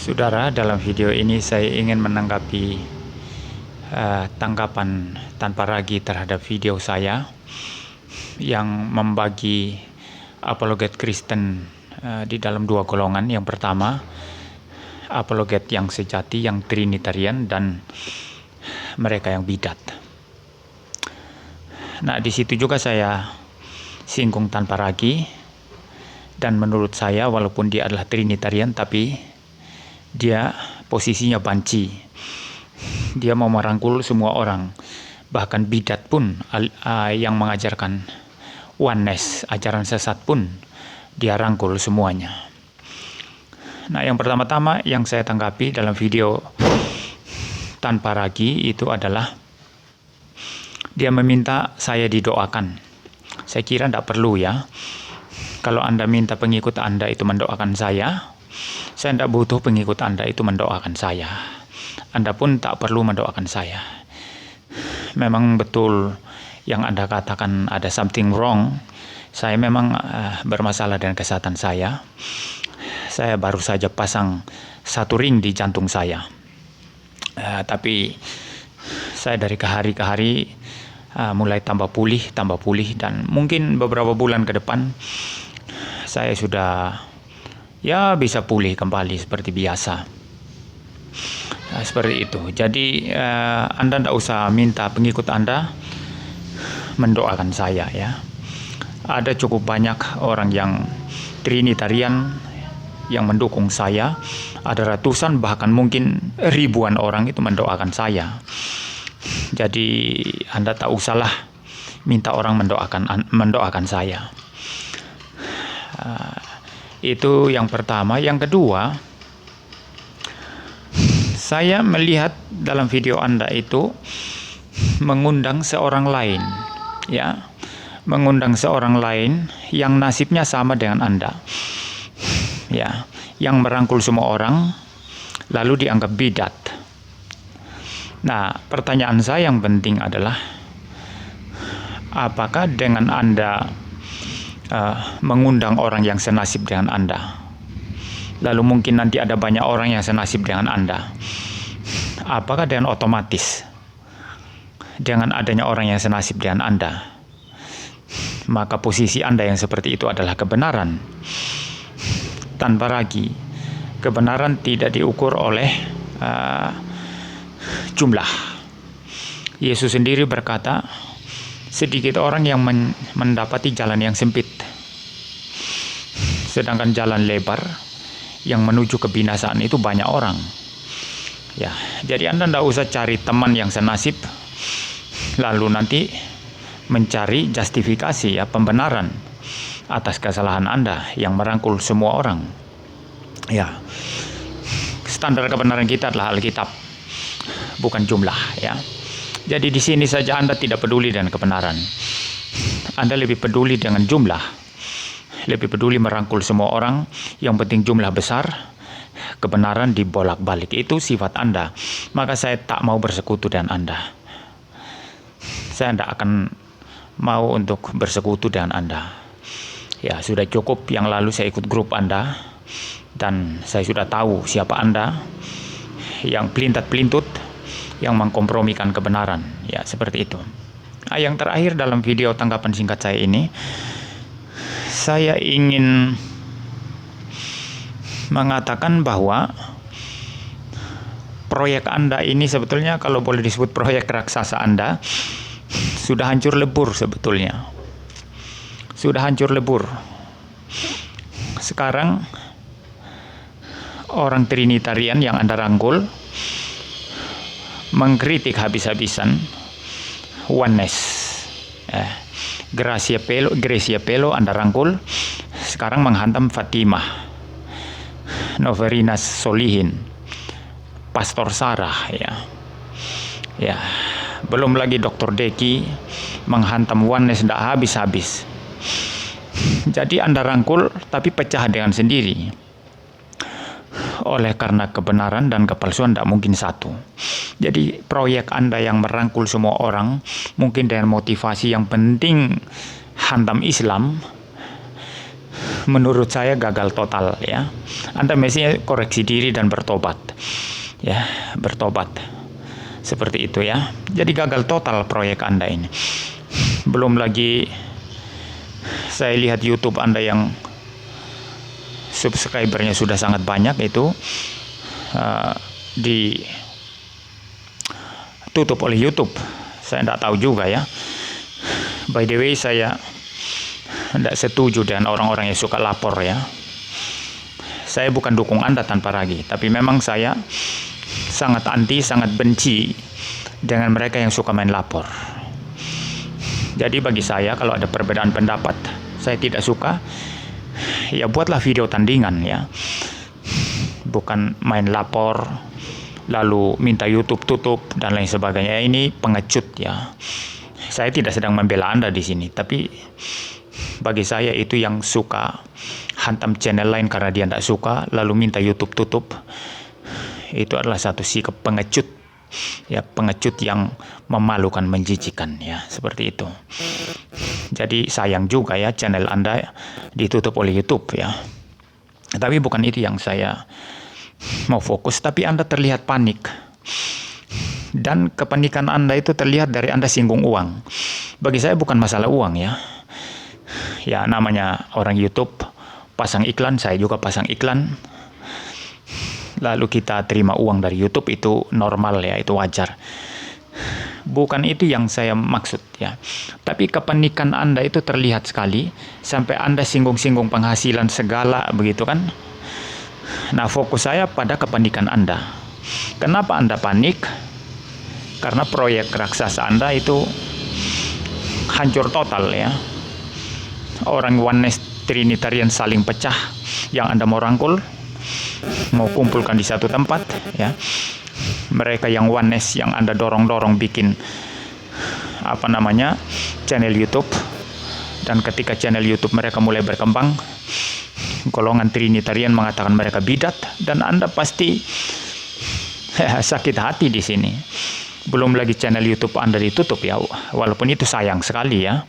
Saudara, dalam video ini saya ingin menanggapi tanggapan tanpa ragi terhadap video saya yang membagi apologet Kristen di dalam dua golongan. Yang pertama, apologet yang sejati, yang Trinitarian, dan mereka yang bidat. Nah, di situ juga saya singgung tanpa ragi, dan menurut saya walaupun dia adalah Trinitarian, tapi dia posisinya banci. Dia mau merangkul semua orang, bahkan bidat pun yang mengajarkan oneness, ajaran sesat pun dia rangkul semuanya. Nah, yang pertama-tama yang saya tanggapi dalam video tanpa ragi itu adalah dia meminta saya didoakan. Saya kira tidak perlu ya. Kalau Anda minta pengikut Anda itu mendoakan saya tidak butuh pengikut Anda itu mendoakan saya. Anda pun tak perlu mendoakan saya. Memang betul yang Anda katakan ada something wrong. Saya memang bermasalah dengan kesehatan saya. Saya baru saja pasang satu ring di jantung saya. Tapi saya dari ke hari ke hari mulai tambah pulih, dan mungkin beberapa bulan ke depan saya sudah bisa pulih kembali seperti biasa. Seperti itu. Jadi Anda tidak usah minta pengikut Anda mendoakan saya ya. Ada cukup banyak orang yang Trinitarian yang mendukung saya. Ada ratusan bahkan mungkin ribuan orang itu mendoakan saya. Jadi Anda tak usahlah minta orang mendoakan saya. Itu yang pertama. Yang kedua, saya melihat dalam video Anda itu mengundang seorang lain, ya, mengundang seorang lain yang nasibnya sama dengan Anda, ya, yang merangkul semua orang lalu dianggap bidat. Nah, pertanyaan saya yang penting adalah, apakah dengan Anda mengundang orang yang senasib dengan Anda, lalu mungkin nanti ada banyak orang yang senasib dengan Anda, apakah dengan otomatis dengan adanya orang yang senasib dengan Anda, maka posisi Anda yang seperti itu adalah kebenaran? Tanpa ragi, kebenaran tidak diukur oleh jumlah. Yesus sendiri berkata, sedikit orang yang mendapati jalan yang sempit, sedangkan jalan lebar yang menuju kebinasaan itu banyak orang. Ya, jadi Anda tidak usah cari teman yang senasib lalu nanti mencari justifikasi, ya, pembenaran atas kesalahan Anda yang merangkul semua orang. Ya, standar kebenaran kita adalah Alkitab, bukan jumlah, ya. Jadi di sini saja Anda tidak peduli dengan kebenaran. Anda lebih peduli dengan jumlah. Lebih peduli merangkul semua orang, yang penting jumlah besar, kebenaran dibolak-balik. Itu sifat Anda. Maka saya tak mau bersekutu dengan Anda. Saya tidak akan mau untuk bersekutu dengan Anda. Ya, sudah cukup yang lalu saya ikut grup Anda, dan saya sudah tahu siapa Anda yang pelintat-pelintut, yang mengkompromikan kebenaran, ya, seperti itu. Yang terakhir dalam video tanggapan singkat saya ini, saya ingin mengatakan bahwa proyek Anda ini sebetulnya, kalau boleh disebut proyek raksasa Anda, sudah hancur lebur sebetulnya. Sudah hancur lebur. Sekarang orang Trinitarian yang Anda rangkul mengkritik habis-habisan oneness. Gracia Pelo Anda rangkul, sekarang menghantam Fatimah, Noverinas Solihin, Pastor Sarah, ya. Belum lagi Dr. Deki menghantam oneness tidak habis-habis. Jadi Anda rangkul tapi pecah dengan sendiri. Oleh karena kebenaran dan kepalsuan tidak mungkin satu. Jadi proyek Anda yang merangkul semua orang, mungkin dengan motivasi yang penting hantam Islam, menurut saya gagal total ya. Anda mestinya koreksi diri dan bertobat. Ya, bertobat. Seperti itu ya. Jadi gagal total proyek Anda ini. Belum lagi saya lihat YouTube Anda yang subscribernya sudah sangat banyak itu ditutup oleh YouTube. Saya tidak tahu juga ya. By the way, saya tidak setuju dengan orang-orang yang suka lapor ya. Saya bukan dukung Anda tanpa ragi, tapi memang saya sangat anti, sangat benci dengan mereka yang suka main lapor. Jadi bagi saya, kalau ada perbedaan pendapat, saya tidak suka, ya buatlah video tandingan ya. Bukan main lapor, lalu minta YouTube tutup dan lain sebagainya. Ini pengecut ya. Saya tidak sedang membela Anda di sini, tapi bagi saya itu yang suka hantam channel lain karena dia tidak suka, lalu minta YouTube tutup, itu adalah satu sikap pengecut, ya pengecut yang memalukan, menjijikan ya, seperti itu. Jadi sayang juga ya channel Anda ditutup oleh YouTube ya. Tapi bukan itu yang saya mau fokus, tapi Anda terlihat panik. Dan kepanikan Anda itu terlihat dari Anda singgung uang. Bagi saya bukan masalah uang ya. Ya namanya orang YouTube pasang iklan, saya juga pasang iklan. Lalu kita terima uang dari YouTube, itu normal ya, itu wajar. Bukan itu yang saya maksud ya. Tapi kepanikan Anda itu terlihat sekali, sampai Anda singgung-singgung penghasilan segala begitu kan. Nah, fokus saya pada kepanikan Anda. Kenapa Anda panik? Karena proyek raksasa Anda itu hancur total ya. Orang Oneness Trinitarian saling pecah, yang Anda mau rangkul, mau kumpulkan di satu tempat ya. Mereka yang Oneness yang Anda dorong-dorong bikin channel YouTube, dan ketika channel YouTube mereka mulai berkembang, golongan Trinitarian mengatakan mereka bidat, dan Anda pasti sakit hati di sini. Belum lagi channel YouTube Anda ditutup ya, walaupun itu sayang sekali ya.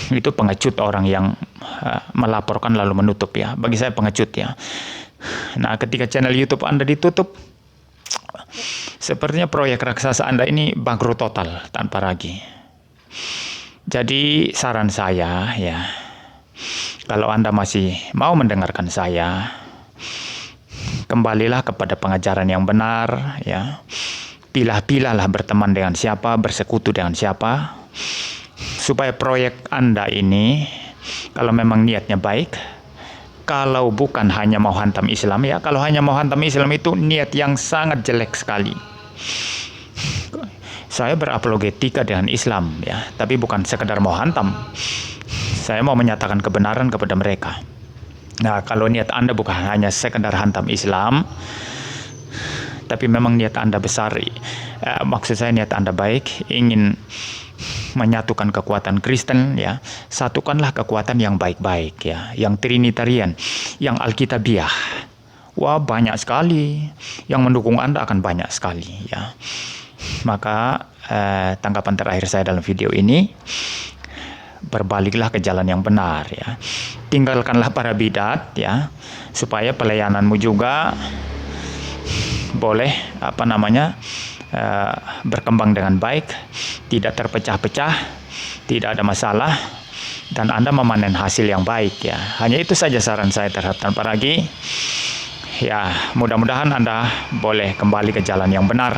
Itu pengecut orang yang melaporkan lalu menutup ya. Bagi saya pengecut ya. Nah, ketika channel YouTube Anda ditutup, sepertinya proyek raksasa Anda ini bangkrut total tanpa ragi. Jadi saran saya ya, kalau Anda masih mau mendengarkan saya, kembalilah kepada pengajaran yang benar ya. Pilah-pilahlah berteman dengan siapa, bersekutu dengan siapa, supaya proyek Anda ini, kalau memang niatnya baik, kalau bukan hanya mau hantam Islam ya, kalau hanya mau hantam Islam itu niat yang sangat jelek sekali. Saya berapologetika dengan Islam ya, tapi bukan sekedar mau hantam. Saya mau menyatakan kebenaran kepada mereka. Nah, kalau niat Anda bukan hanya sekedar hantam Islam, tapi memang niat Anda besar, maksud saya niat Anda baik, ingin menyatukan kekuatan Kristen ya, satukanlah kekuatan yang baik-baik ya, yang Trinitarian, yang Alkitabiah. Wah, banyak sekali yang mendukung Anda, akan banyak sekali ya. Maka tanggapan terakhir saya dalam video ini, berbaliklah ke jalan yang benar ya. Tinggalkanlah para bidat ya, supaya pelayananmu juga boleh berkembang dengan baik, tidak terpecah-pecah, tidak ada masalah, dan Anda memanen hasil yang baik ya. Hanya itu saja saran saya terhadap tanpa ragi. Ya, mudah-mudahan Anda boleh kembali ke jalan yang benar.